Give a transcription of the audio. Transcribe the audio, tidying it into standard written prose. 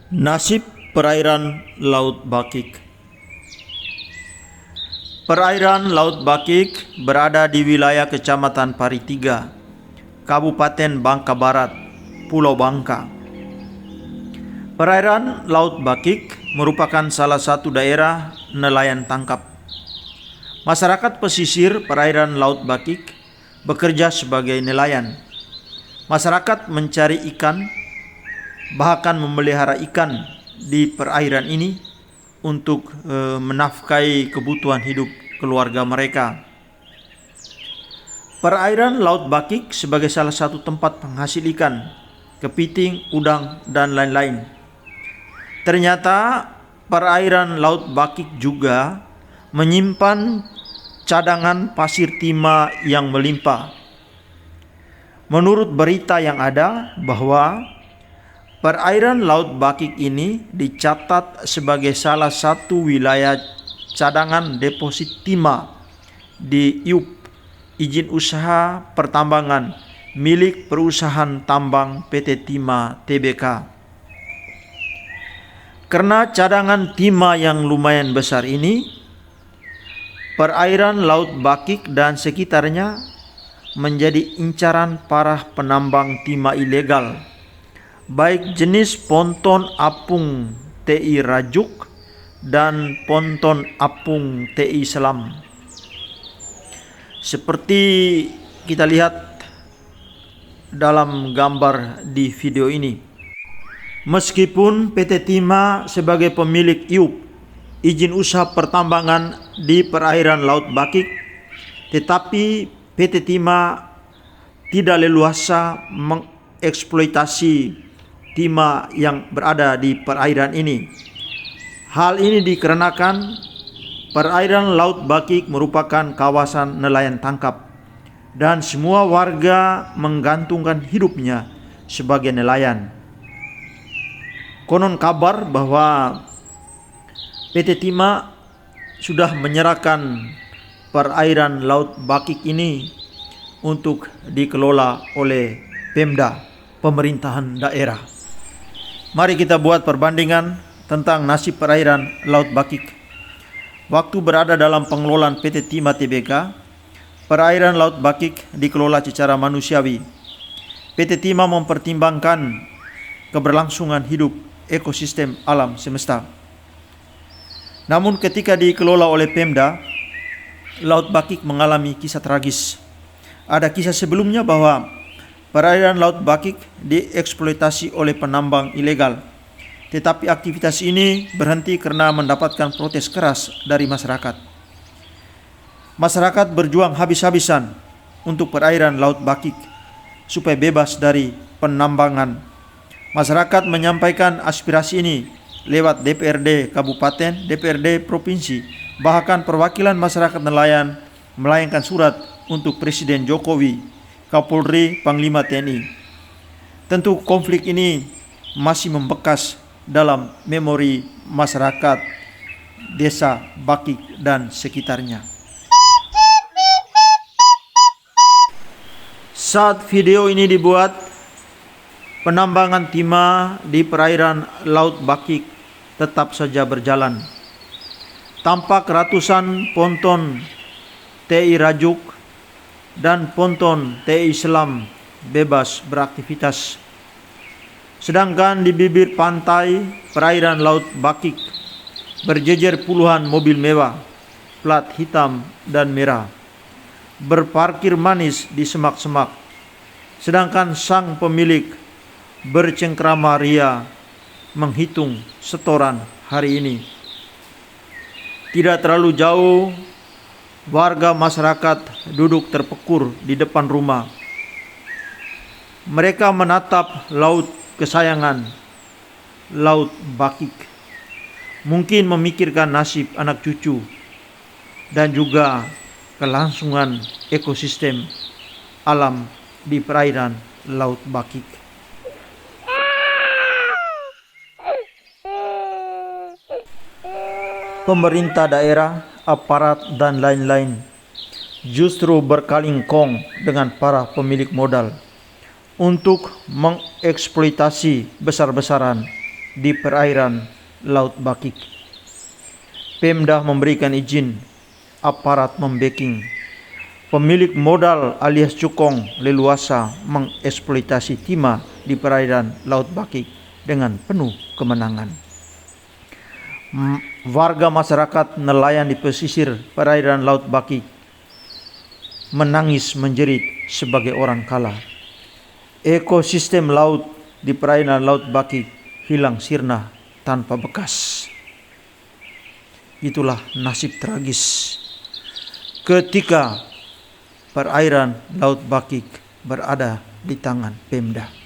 Nasib perairan Laut Bakik. Perairan Laut Bakik berada di wilayah Kecamatan Paritiga, Kabupaten Bangka Barat, Pulau Bangka. Perairan Laut Bakik merupakan salah satu daerah nelayan tangkap. Masyarakat pesisir perairan Laut Bakik bekerja sebagai nelayan. Masyarakat mencari ikan, bahkan memelihara ikan di perairan ini untuk menafkahi kebutuhan hidup keluarga mereka. Perairan Laut Bakik sebagai salah satu tempat penghasil ikan, kepiting, udang, dan lain-lain. Ternyata perairan Laut Bakik juga menyimpan cadangan pasir timah yang melimpah. Menurut berita yang ada bahwa perairan Laut Bakik ini dicatat sebagai salah satu wilayah cadangan deposit timah di IUP, izin usaha pertambangan milik perusahaan tambang PT Timah Tbk. Karena cadangan timah yang lumayan besar ini, perairan Laut Bakik dan sekitarnya menjadi incaran para penambang timah ilegal, baik jenis ponton apung TI Rajuk dan ponton apung TI Selam. Seperti kita lihat dalam gambar di video ini. Meskipun PT Timah sebagai pemilik IUP, izin usaha pertambangan di perairan Laut Bakik, tetapi PT Timah tidak leluasa mengeksploitasi timah yang berada di perairan ini. Hal ini dikarenakan perairan Laut Bakik merupakan kawasan nelayan tangkap dan semua warga menggantungkan hidupnya sebagai nelayan. Konon kabar bahwa PT Timah sudah menyerahkan perairan Laut Bakik ini untuk dikelola oleh Pemda, pemerintahan daerah. Mari kita buat perbandingan tentang nasib perairan Laut Bakik. Waktu berada dalam pengelolaan PT Timah Tbk, perairan Laut Bakik dikelola secara manusiawi. PT Timah mempertimbangkan keberlangsungan hidup ekosistem alam semesta. Namun ketika dikelola oleh Pemda, Laut Bakik mengalami kisah tragis. Ada kisah sebelumnya bahwa perairan Laut Bakik dieksploitasi oleh penambang ilegal, tetapi aktivitas ini berhenti karena mendapatkan protes keras dari masyarakat. Masyarakat berjuang habis-habisan untuk perairan Laut Bakik supaya bebas dari penambangan. Masyarakat menyampaikan aspirasi ini lewat DPRD Kabupaten, DPRD Provinsi, bahkan perwakilan masyarakat nelayan melayangkan surat untuk Presiden Jokowi, Kapolri, Panglima TNI. Tentu konflik ini masih membekas dalam memori masyarakat desa Bakik dan sekitarnya. Saat video ini dibuat, penambangan timah di perairan Laut Bakik tetap saja berjalan. Tampak ratusan ponton TI Rajuk dan ponton TI Selam bebas beraktivitas. Sedangkan di bibir pantai perairan Laut Bakik berjejer puluhan mobil mewah plat hitam dan merah berparkir manis di semak-semak. Sedangkan sang pemilik bercengkrama ria menghitung setoran hari ini. Tidak terlalu jauh, warga masyarakat duduk terpekur di depan rumah. Mereka menatap laut kesayangan, Laut Bakik. Mungkin memikirkan nasib anak cucu dan juga kelangsungan ekosistem alam di perairan Laut Bakik. Pemerintah daerah, aparat, dan lain-lain justru berkalingkong dengan para pemilik modal untuk mengeksploitasi besar-besaran di perairan Laut Bakik. Pemda memberikan izin, aparat membacking, pemilik modal alias cukong leluasa mengeksploitasi timah di perairan Laut Bakik dengan penuh kemenangan. Warga masyarakat nelayan di pesisir perairan Laut Bakik menangis menjerit sebagai orang kalah. Ekosistem laut di perairan Laut Bakik hilang sirna tanpa bekas. Itulah nasib tragis ketika perairan Laut Bakik berada di tangan Pemda.